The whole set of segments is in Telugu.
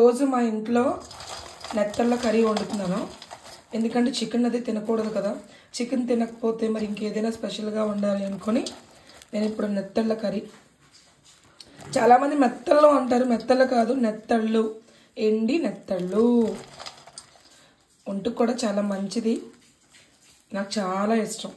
రోజు మా ఇంట్లో నెత్తళ్ళ కర్రీ వండుతున్నాను. ఎందుకంటే చికెన్ అది తినకూడదు కదా. చికెన్ తినకపోతే మరి ఇంకేదైనా స్పెషల్గా వండాలి అనుకొని నేను ఇప్పుడు నెత్తళ్ళ కర్రీ. చాలామంది మెత్తళ్ళు అంటారు, మెత్తళ్ళు కాదు నెత్తళ్ళు, ఎండి నెత్తళ్ళు. ఒంటికి కూడా చాలా మంచిది, నాకు చాలా ఇష్టం.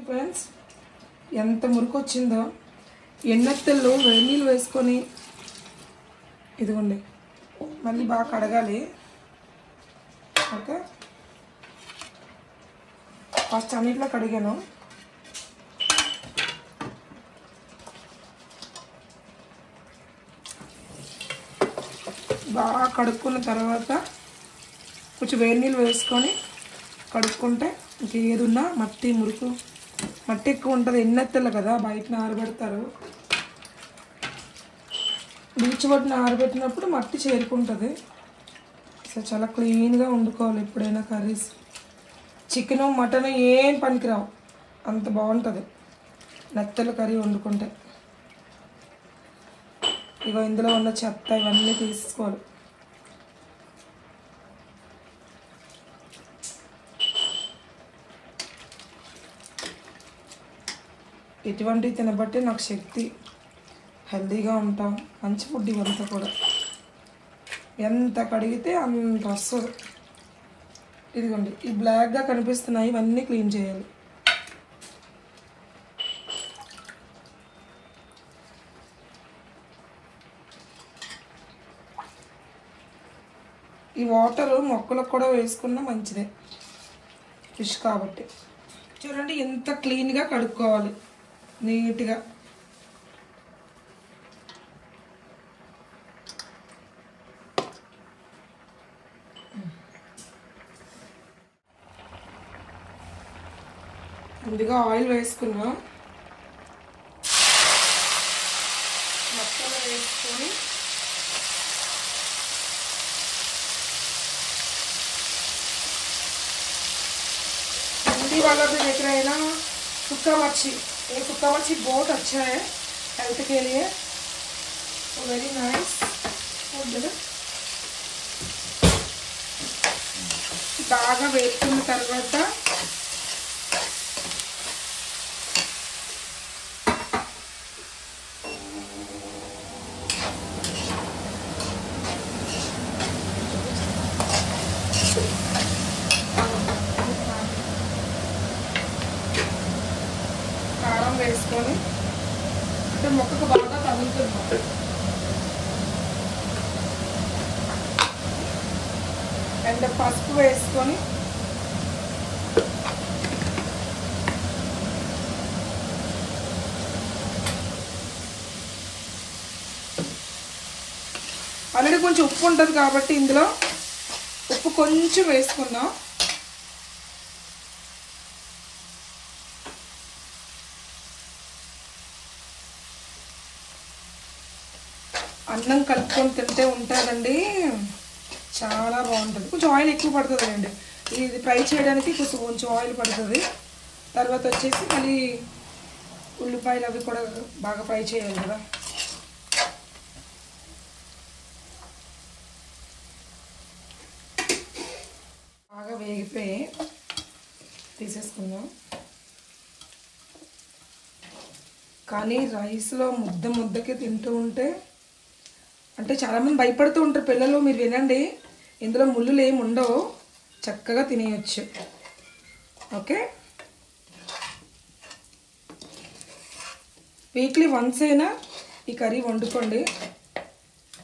ఫ్రెండ్స్, ఎంత మురికి వచ్చిందో. ఎన్నెత్తల్లో వేడి నీళ్ళు వేసుకొని ఇదిగోండి మళ్ళీ బాగా కడగాలి. ఓకే, ఫస్ట్ అన్నిట్లో కడిగాను. బాగా కడుక్కున్న తర్వాత కొంచెం వేడి నీళ్ళు వేసుకొని కడుక్కుంటే ఇంకేదున్నా మట్టి మురుకు మట్టి ఎక్కువ ఉంటుంది. ఎన్నెత్తలు కదా, బయటన ఆరబెడతారు. బీచ్ ఒడ్డున ఆరబెట్టినప్పుడు మట్టి చేరుకుంటుంది. సో చాలా క్లీన్గా వండుకోవాలి ఎప్పుడైనా కర్రీస్. చికెను మటన్ ఏం పనికిరావు, అంత బాగుంటుంది నెత్తల కర్రీ వండుకుంటే. ఇగో ఇందులో ఉన్న చెత్త ఇవన్నీ తీసుకోవాలి. ఇటువంటివి తినబట్టి నాకు శక్తి, హెల్తీగా ఉంటాం. మంచి ఫుడ్ ఇవంతా కూడా. ఎంత కడిగితే అంత వస్తుంది. ఇదిగోండి ఈ బ్లాక్గా కనిపిస్తున్నాయి, ఇవన్నీ క్లీన్ చేయాలి. ఈ వాటరు మొక్కలకు కూడా వేసుకున్నా మంచిదే, ఫిష్ కాబట్టి. చూడండి ఎంత క్లీన్గా కడుక్కోవాలి, నీట్గా. ముందుగా ఆయిల్ వేసుకున్నాం, మసాలా వేసుకొని हिंदी वाला भी देख रहे हैं ना, सूखा मच्छी. ये सूखा मच्छी बहुत अच्छा है हेल्थ के लिए, तो वेरी नाइस. బాగా వేసుకున్న తర్వాత కారం వేసుకొని అంటే మొక్కకు బాగా తగులుతుంది. అండ్ పసుపు వేసుకొని ఆల్రెడీ కొంచెం ఉప్పు ఉంటుంది కాబట్టి ఇందులో ఉప్పు కొంచెం వేసుకుందాం. అన్నం కలుపుకొని తింటే ఉంటుందండి, చాలా బాగుంటుంది. కొంచెం ఆయిల్ ఎక్కువ పడుతుంది అండి, ఇది ఫ్రై చేయడానికి కొంచెం ఆయిల్ పడుతుంది. తర్వాత వచ్చేసి మళ్ళీ ఉల్లిపాయలు అవి కూడా బాగా ఫ్రై చేయాలి కదా. బాగా వేగిపోయి తీసేసుకుందాం. కానీ రైస్లో ముద్దకి తింటూ ఉంటే, అంటే చాలామంది భయపడుతూ ఉంటారు పిల్లలు. మీరు వినండి, ఇందులో ముళ్ళులు ఏమి ఉండవు, చక్కగా తినేయచ్చు. ఓకే, వీక్లీ వన్స్ అయినా ఈ కర్రీ వండుకోండి,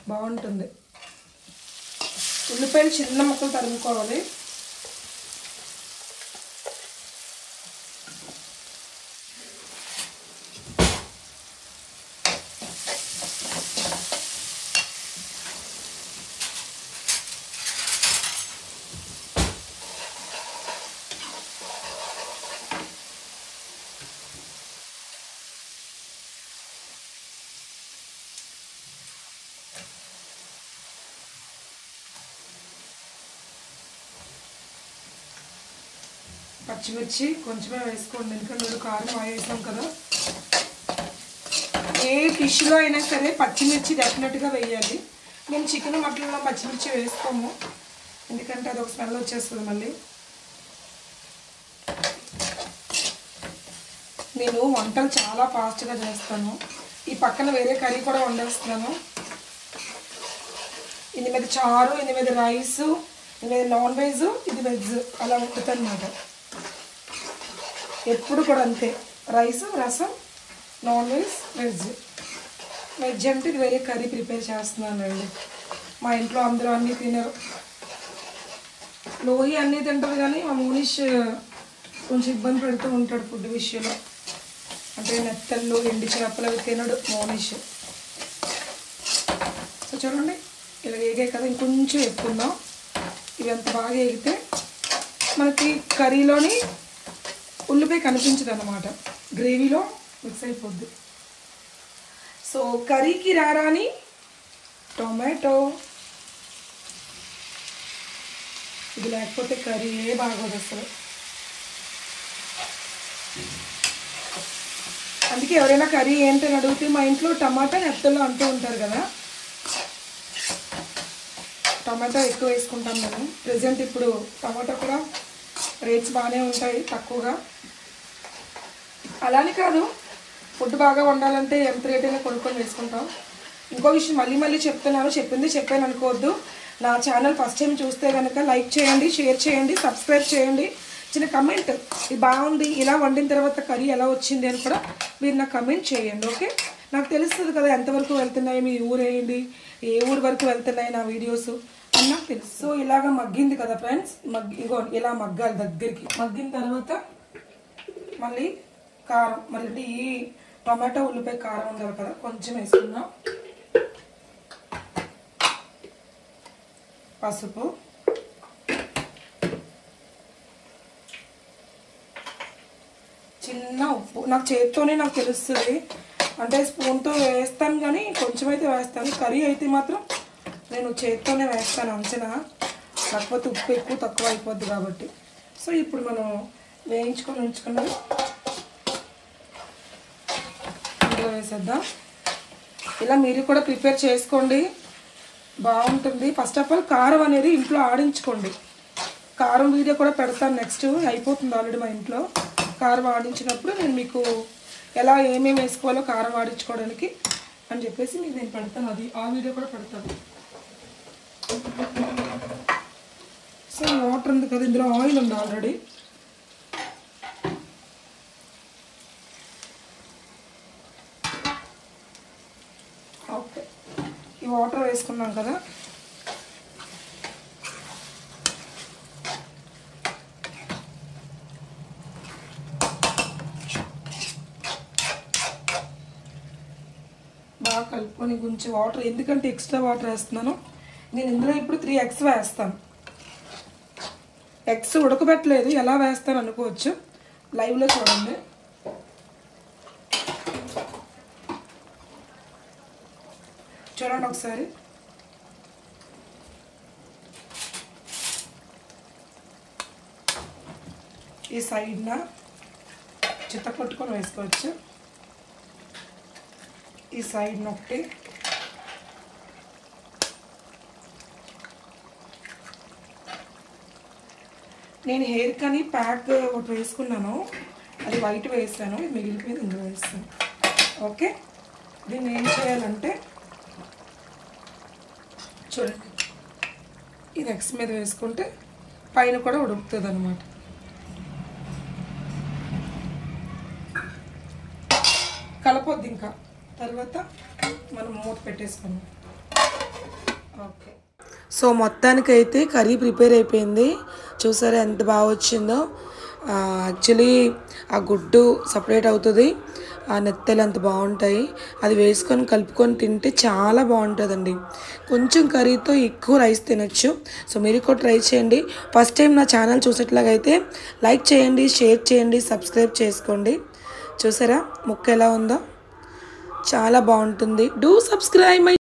బాగుంటుంది. ఉల్లిపాయలు చిన్న ముక్కలు తరుముకోవాలి. పచ్చిమిర్చి కొంచెమే వేసుకోండి, ఎందుకంటే మీరు కారం బాగా వేసాం కదా. ఏ ఫిష్లో అయినా సరే పచ్చిమిర్చి డెఫినెట్గా వేయాలి. మేము చికెన్ మటన్లో పచ్చిమిర్చి వేసుకోము, ఎందుకంటే అదొక స్మెల్ వచ్చేస్తుంది మళ్ళీ. నేను వంటలు చాలా ఫాస్ట్గా చేస్తాను. ఈ పక్కన వేరే కర్రీ కూడా వండేస్తున్నాను. ఇది మీద చారు, ఇది మీద రైసు, ఇది మీద నాన్ వెజ్, ఇది వెజ్, అలా ఉంటుంది అన్నమాట. ఎప్పుడు కూడా అంతే, రైసు, రసం, నాన్ వెజ్, వెజ్. వెజ్ అంటే ఇది వేరే కర్రీ ప్రిపేర్ చేస్తున్నాను అండి. మా ఇంట్లో అందరూ అన్నీ తినరు. లోహి అన్నీ తింటారు కానీ మా మోనిష్ కొంచెం ఇబ్బంది పెడుతూ ఉంటాడు ఫుడ్ విషయంలో. అంటే నెత్తళ్ళు, ఎండి చేపలు అవి తినడు మోనిష్. సో చూడండి ఇలా వేగాయి కదా, ఇంకొంచెం ఎక్కుందాం. ఇవి ఎంత బాగా వేగితే మనకి కర్రీలోని ఉల్లిపాయ కనిపించదు అన్నమాట, గ్రేవీలో మిక్స్ అయిపోద్ది. సో కర్రీకి రారాని టొమాటో, ఇది లేకపోతే కర్రీ ఏ బాగోదు అసలు. అందుకే ఎవరైనా కర్రీ ఏంటని అడిగితే మా ఇంట్లో టమాటా నెత్తలు అంటూ ఉంటారు కదా. టమాటా ఎక్కువ వేసుకుంటాం మేము. ప్రజెంట్ ఇప్పుడు టమాటా కూడా రేట్స్ బాగానే ఉంటాయి, తక్కువగా. అలానే కాదు, ఫుడ్ బాగా వండాలంటే ఎంత రేట్ అయినా కొనుక్కొని వేసుకుంటాం. ఇంకో విషయం మళ్ళీ మళ్ళీ చెప్తున్నాను, చెప్పాను అనుకోవద్దు. నా ఛానల్ ఫస్ట్ టైం చూస్తే కనుక లైక్ చేయండి, షేర్ చేయండి, సబ్స్క్రైబ్ చేయండి. చిన్న కమెంట్, ఇది బాగుంది, ఇలా వండిన తర్వాత కర్రీ ఎలా వచ్చింది అని కూడా మీరు నాకు కమెంట్ చేయండి. ఓకే, నాకు తెలుస్తుంది కదా ఎంతవరకు వెళ్తున్నాయి, మీ ఊరు ఏంటి, ఏ ఊరు వరకు వెళ్తున్నాయి నా వీడియోస్ అని నాకు తెలుసు. సో ఇలాగ మగ్గింది కదా ఫ్రెండ్స్, ఇగో ఇలా మగ్గాలి దగ్గరికి. మగ్గిన తర్వాత మళ్ళీ కారం, మళ్ళీ ఈ టమాటో ఉల్లిపాయ కారం ఉండాలి కదా, కొంచెం వేసుకుందాం. పసుపు, చిన్న ఉప్పు. నాకు చేతితోనే నాకు తెలుస్తుంది, అంటే స్పూన్తో వేస్తాను కానీ కొంచెం అయితే వేస్తాను. కర్రీ అయితే మాత్రం నేను చేతితోనే వేస్తాను అంచనా, లేకపోతే ఉప్పు ఎక్కువ తక్కువ అయిపోద్ది కాబట్టి. సో ఇప్పుడు మనం వేయించుకొని ఉంచుకున్నది ఇందులో వేసేద్దాం. ఇలా మీరు కూడా ప్రిపేర్ చేసుకోండి, బాగుంటుంది. ఫస్ట్ ఆఫ్ ఆల్ కారం అనేది ఇంట్లో ఆడించుకోండి. కారం వీడియో కూడా పెడతాను నెక్స్ట్, అయిపోతుంది ఆల్రెడీ మా ఇంట్లో. కారం ఆడించినప్పుడు నేను మీకు ఎలా ఏమేమి వేసుకోవాలో కారం ఆడించుకోవడానికి అని చెప్పేసి మీకు నేను పెడతాను, అది ఆ వీడియో కూడా పెడతాను. సో వాటర్ ఉంది కదా, ఇందులో ఆయిల్ ఉంది ఆల్రెడీ. ఓకే, ఈ వాటర్ వేసుకున్నాం కదా, బాగా కలుపుకొని కొంచెం వాటర్, ఎందుకంటే ఎక్స్ట్రా వాటర్ వేస్తున్నాను నేను ఇందులో. ఇప్పుడు 3 eggs వేస్తాను. ఎగ్స్ ఉడకబెట్టలేదు, ఎలా వేస్తాను అనుకోవచ్చు, లైవ్లో చూడండి. చూడండి ఒకసారి. ఈ సైడ్న చిత్త కొట్టుకొని వేసుకోవచ్చు, ఈ సైడ్ నొక్కి. నేను హెయిర్ కానీ ప్యాక్ ఒకటి వేసుకున్నాను, అది వైట్ వేసాను, ఇది మిగిలిపోయింది ఇందులో వేస్తాను. ఓకే, దీన్ని ఏం చేయాలంటే చూడండి, ఇది ఎగ్స్ మీద వేసుకుంటే పైన కూడా ఉడుకుతుంది అన్నమాట. కలపొద్దు ఇంకా, తర్వాత మనం మూత పెట్టేసుకున్నాం. ఓకే, సో మొత్తానికైతే కర్రీ ప్రిపేర్ అయిపోయింది. చూసారా ఎంత బాగా వచ్చిందో. యాక్చువల్లీ ఆ గుడ్డు సపరేట్ అవుతుంది, ఆ నెత్తలు అంత బాగుంటాయి. అది వేసుకొని కలుపుకొని తింటే చాలా బాగుంటుందండి. కొంచెం కర్రీతో ఎక్కువ రైస్ తినొచ్చు. సో మీరు కూడా ట్రై చేయండి. ఫస్ట్ టైం నా ఛానల్ చూసేట్లాగైతే లైక్ చేయండి, షేర్ చేయండి, సబ్స్క్రైబ్ చేసుకోండి. చూసారా ముక్క ఎలా ఉందో, చాలా బాగుంటుంది. Do subscribe my